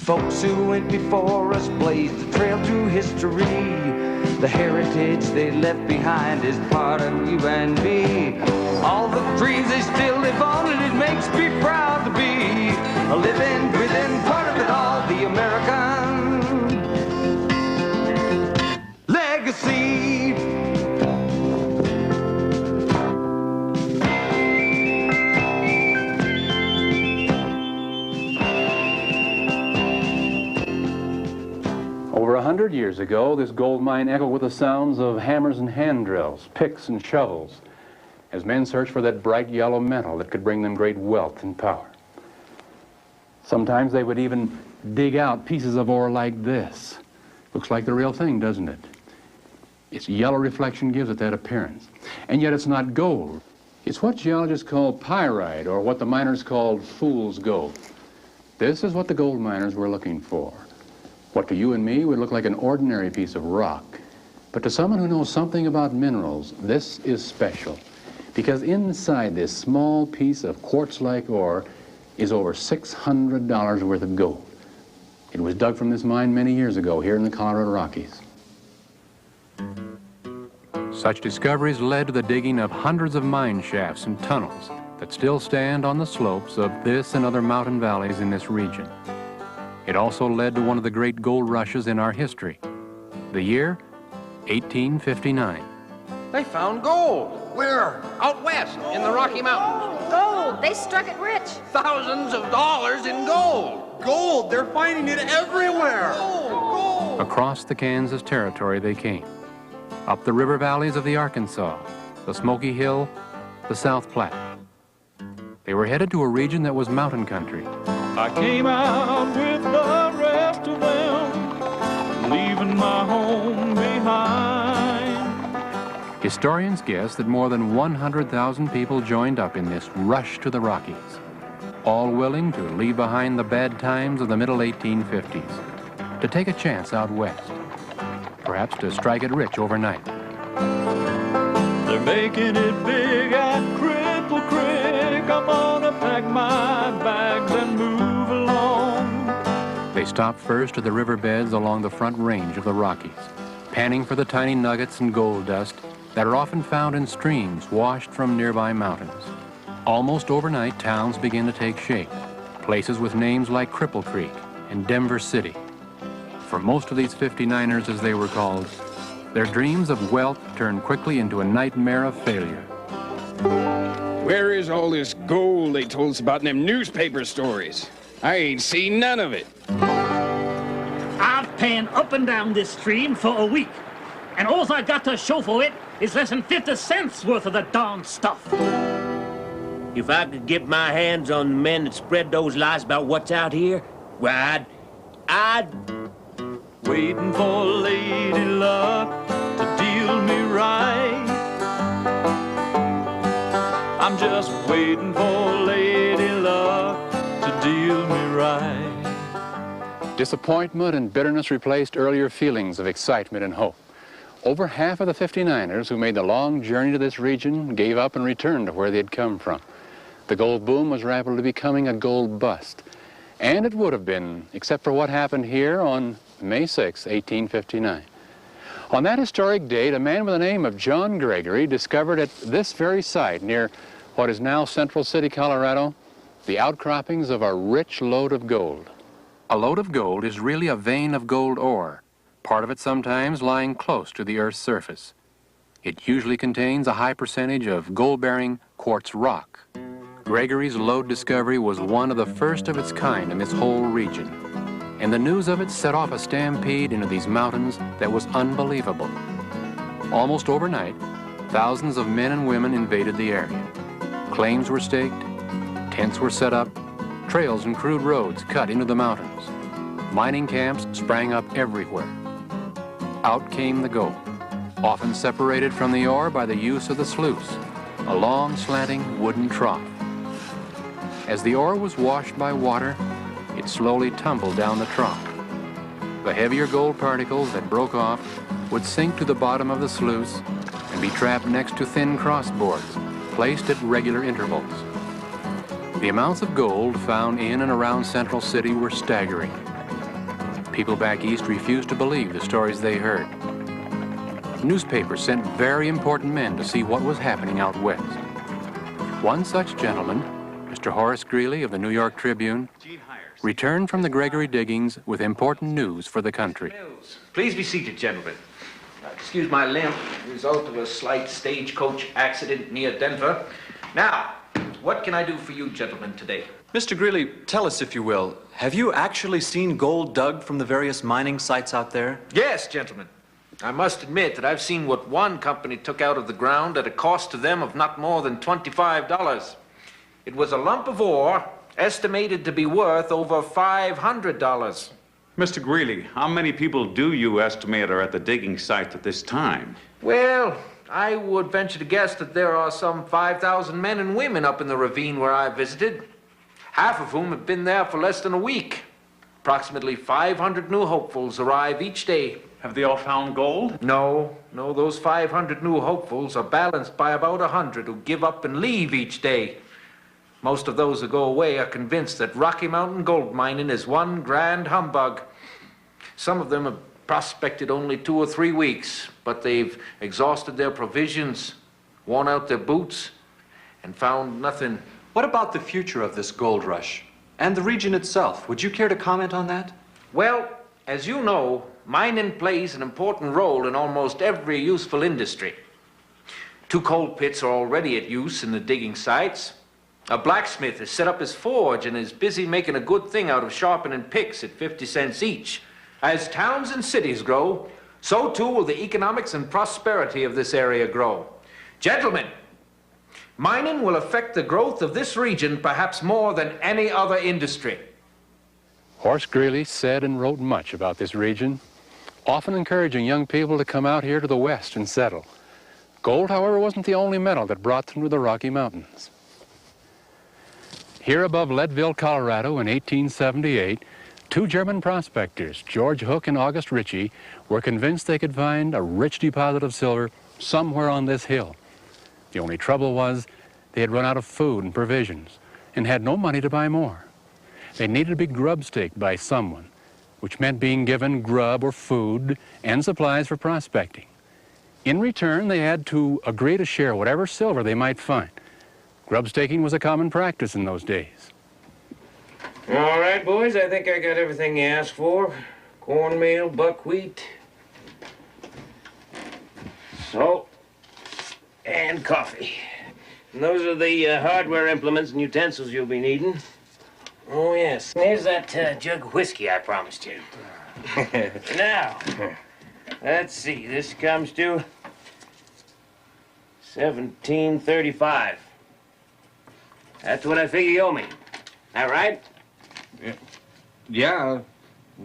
folks who went before us blazed the trail through history. The heritage they left behind is part of you and me. All the dreams they still live on, and it makes me proud to be a living, breathing part of it all, the American legacy. Over 100 years ago, this gold mine echoed with the sounds of hammers and hand drills, picks and shovels, as men searched for that bright yellow metal that could bring them great wealth and power. Sometimes they would even dig out pieces of ore like this. Looks like the real thing, doesn't it? Its yellow reflection gives it that appearance. And yet it's not gold. It's what geologists call pyrite, or what the miners called fool's gold. This is what the gold miners were looking for. What to you and me would look like an ordinary piece of rock. But to someone who knows something about minerals, this is special. Because inside this small piece of quartz-like ore is over $600 worth of gold. It was dug from this mine many years ago here in the Colorado Rockies. Such discoveries led to the digging of hundreds of mine shafts and tunnels that still stand on the slopes of this and other mountain valleys in this region. It also led to one of the great gold rushes in our history. The year, 1859. They found gold. Where? Out west, in the Rocky Mountains. Gold! They struck it rich. Thousands of dollars in gold. Gold! They're finding it everywhere. Gold! Across the Kansas Territory they came. Up the river valleys of the Arkansas, the Smoky Hill, the South Platte. They were headed to a region that was mountain country. I came out with the rest of them, leaving my home behind. Historians guess that more than 100,000 people joined up in this rush to the Rockies, all willing to leave behind the bad times of the middle 1850s, to take a chance out west, perhaps to strike it rich overnight. They're making it big at Cripple Creek. I'm gonna pack my bags and move along. They stopped first at the riverbeds along the front range of the Rockies, panning for the tiny nuggets and gold dust that are often found in streams washed from nearby mountains. Almost overnight, towns begin to take shape, places with names like Cripple Creek and Denver City. For most of these 59ers, as they were called, their dreams of wealth turned quickly into a nightmare of failure. Where is all this gold they told us about in them newspaper stories? I ain't seen none of it. I've panned up and down this stream for a week, and all I got to show for it is less than 50 cents worth of the darn stuff. If I could get my hands on the men that spread those lies about what's out here, well, I'd... Waiting for Lady Luck to deal me right. I'm just waiting for Lady Luck to deal me right. Disappointment and bitterness replaced earlier feelings of excitement and hope. Over half of the 59ers who made the long journey to this region gave up and returned to where they had come from. The gold boom was rapidly becoming a gold bust. And it would have been, except for what happened here on May 6, 1859. On that historic date, a man with the name of John Gregory discovered at this very site near what is now Central City, Colorado, the outcroppings of a rich lode of gold. A lode of gold is really a vein of gold ore, part of it sometimes lying close to the Earth's surface. It usually contains a high percentage of gold-bearing quartz rock. Gregory's lode discovery was one of the first of its kind in this whole region, and the news of it set off a stampede into these mountains that was unbelievable. Almost overnight, thousands of men and women invaded the area. Claims were staked, tents were set up, trails and crude roads cut into the mountains. Mining camps sprang up everywhere. Out came the gold, often separated from the ore by the use of the sluice, a long slanting wooden trough. As the ore was washed by water, it slowly tumbled down the trough. The heavier gold particles that broke off would sink to the bottom of the sluice and be trapped next to thin crossboards, placed at regular intervals. The amounts of gold found in and around Central City were staggering. People back east refused to believe the stories they heard. Newspapers sent very important men to see what was happening out west. One such gentleman, Mr. Horace Greeley of the New York Tribune, returned from the Gregory diggings with important news for the country. Please be seated, gentlemen. Excuse my limp, result of a slight stagecoach accident near Denver. Now, what can I do for you gentlemen today? Mr. Greeley, tell us, if you will, have you actually seen gold dug from the various mining sites out there? Yes, gentlemen. I must admit that I've seen what one company took out of the ground at a cost to them of not more than $25. It was a lump of ore estimated to be worth over $500. Mr. Greeley, how many people do you estimate are at the digging site at this time? Well, I would venture to guess that there are some 5,000 men and women up in the ravine where I visited, half of whom have been there for less than a week. Approximately 500 new hopefuls arrive each day. Have they all found gold? No, those 500 new hopefuls are balanced by about 100 who give up and leave each day. Most of those who go away are convinced that Rocky Mountain gold mining is one grand humbug. Some of them have prospected only 2 or 3 weeks, but they've exhausted their provisions, worn out their boots, and found nothing. What about the future of this gold rush and the region itself? Would you care to comment on that? Well, as you know, mining plays an important role in almost every useful industry. 2 coal pits are already at use in the digging sites. A blacksmith has set up his forge and is busy making a good thing out of sharpening picks at 50 cents each. As towns and cities grow, so too will the economics and prosperity of this area grow. Gentlemen, mining will affect the growth of this region perhaps more than any other industry. Horace Greeley said and wrote much about this region, often encouraging young people to come out here to the west and settle. Gold, however, wasn't the only metal that brought them to the Rocky Mountains. Here above Leadville, Colorado in 1878, 2 German prospectors, George Hook and August Ritchie, were convinced they could find a rich deposit of silver somewhere on this hill. The only trouble was they had run out of food and provisions and had no money to buy more. They needed to be grub-staked by someone, which meant being given grub or food and supplies for prospecting. In return, they had to agree to share whatever silver they might find. Grub-staking was a common practice in those days. All right, boys, I think I got everything you asked for. Cornmeal, buckwheat, salt, and coffee. And those are the hardware implements and utensils you'll be needing. Oh, yes. Here's that jug of whiskey I promised you. Now, let's see. This comes to $17.35. That's what I figure you owe me. That right? Yeah,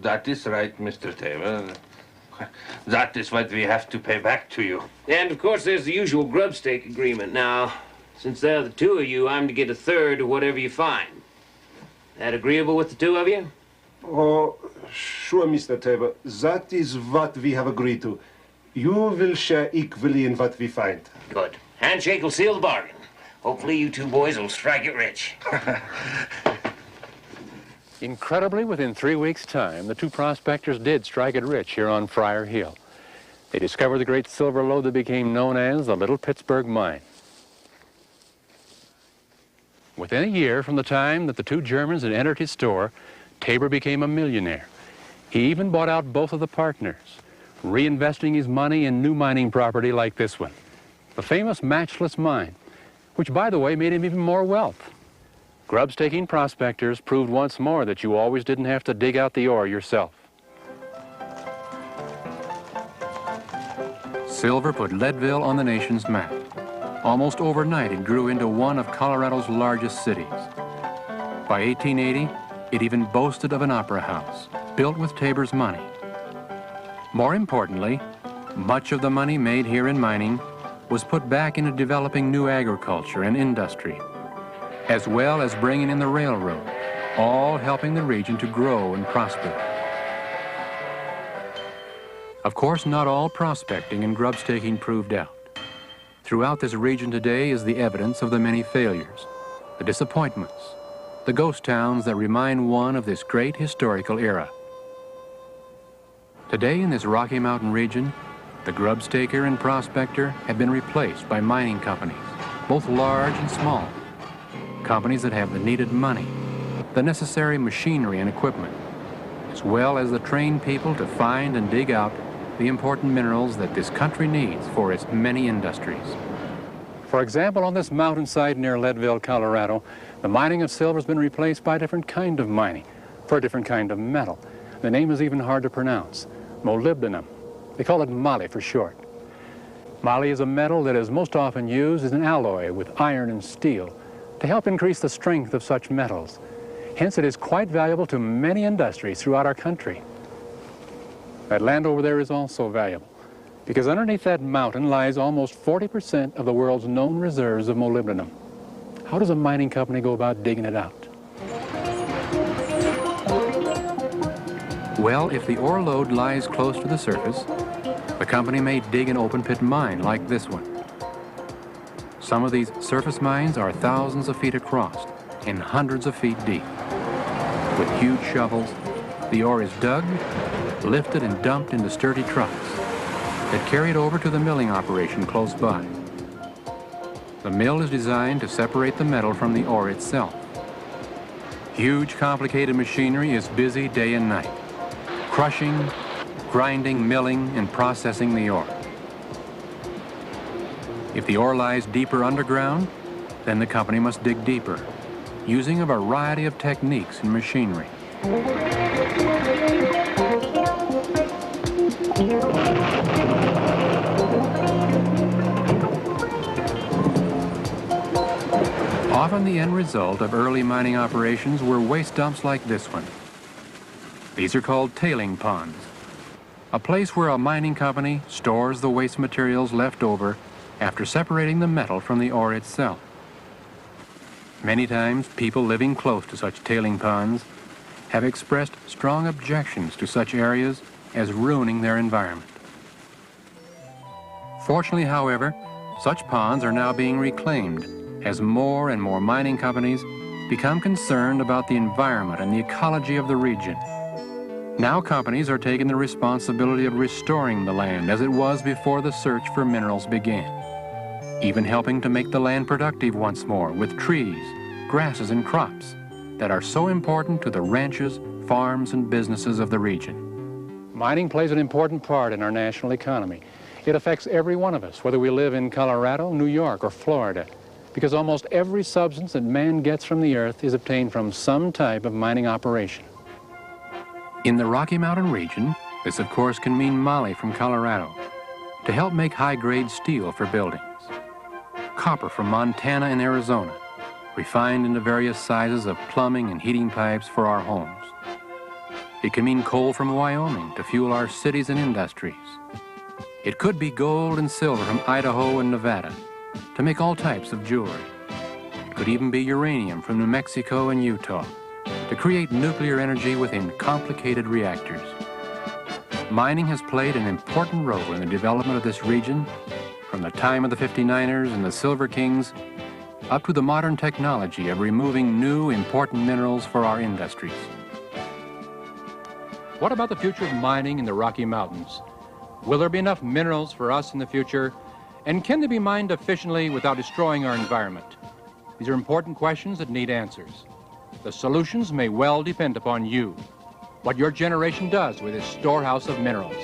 that is right, Mr. Tabor. That is what we have to pay back to you. And, of course, there's the usual grub stake agreement. Now, since there are the 2 of you, I'm to get 1/3 of whatever you find. That agreeable with the 2 of you? Oh, sure, Mr. Tabor. That is what we have agreed to. You will share equally in what we find. Good. Handshake will seal the bargain. Hopefully you 2 boys will strike it rich. Incredibly, within 3 weeks' time, the 2 prospectors did strike it rich here on Friar Hill. They discovered the great silver lode that became known as the Little Pittsburgh Mine. Within a year from the time that the 2 Germans had entered his store, Tabor became a millionaire. He even bought out both of the partners, reinvesting his money in new mining property like this one, the famous Matchless Mine, which, by the way, made him even more wealth. Grub-staking prospectors proved once more that you always didn't have to dig out the ore yourself. Silver put Leadville on the nation's map. Almost overnight, it grew into one of Colorado's largest cities. By 1880, it even boasted of an opera house, built with Tabor's money. More importantly, much of the money made here in mining was put back into developing new agriculture and industry, as well as bringing in the railroad, all helping the region to grow and prosper. Of course, not all prospecting and grub-staking proved out. Throughout this region today is the evidence of the many failures, the disappointments, the ghost towns that remind one of this great historical era. Today in this Rocky Mountain region, the grubstaker and prospector have been replaced by mining companies, both large and small. Companies that have the needed money, the necessary machinery and equipment, as well as the trained people to find and dig out the important minerals that this country needs for its many industries. For example, on this mountainside near Leadville, Colorado, the mining of silver has been replaced by a different kind of mining for a different kind of metal. The name is even hard to pronounce, molybdenum. They call it moly for short. Moly is a metal that is most often used as an alloy with iron and steel to help increase the strength of such metals. Hence, it is quite valuable to many industries throughout our country. That land over there is also valuable because underneath that mountain lies almost 40% of the world's known reserves of molybdenum. How does a mining company go about digging it out? Well, if the ore lode lies close to the surface, the company may dig an open pit mine like this one. Some of these surface mines are thousands of feet across and hundreds of feet deep. With huge shovels, the ore is dug, lifted and dumped into sturdy trucks that carry it over to the milling operation close by. The mill is designed to separate the metal from the ore itself. Huge, complicated machinery is busy day and night, crushing, grinding, milling, and processing the ore. If the ore lies deeper underground, then the company must dig deeper, using a variety of techniques and machinery. Often the end result of early mining operations were waste dumps like this one. These are called tailing ponds, a place where a mining company stores the waste materials left over after separating the metal from the ore itself. Many times, people living close to such tailing ponds have expressed strong objections to such areas as ruining their environment. Fortunately, however, such ponds are now being reclaimed as more and more mining companies become concerned about the environment and the ecology of the region. Now companies are taking the responsibility of restoring the land as it was before the search for minerals began, even helping to make the land productive once more with trees, grasses, and crops that are so important to the ranches, farms, and businesses of the region. Mining plays an important part in our national economy. It affects every one of us, whether we live in Colorado, New York, or Florida, because almost every substance that man gets from the earth is obtained from some type of mining operation. In the Rocky Mountain region, this of course can mean moly from Colorado to help make high-grade steel for buildings, copper from Montana and Arizona, refined into various sizes of plumbing and heating pipes for our homes. It can mean coal from Wyoming to fuel our cities and industries. It could be gold and silver from Idaho and Nevada to make all types of jewelry. It could even be uranium from New Mexico and Utah to create nuclear energy within complicated reactors. Mining has played an important role in the development of this region from the time of the 59ers and the Silver Kings up to the modern technology of removing new important minerals for our industries. What about the future of mining in the Rocky Mountains? Will there be enough minerals for us in the future? And can they be mined efficiently without destroying our environment? These are important questions that need answers. The solutions may well depend upon you, what your generation does with its storehouse of minerals.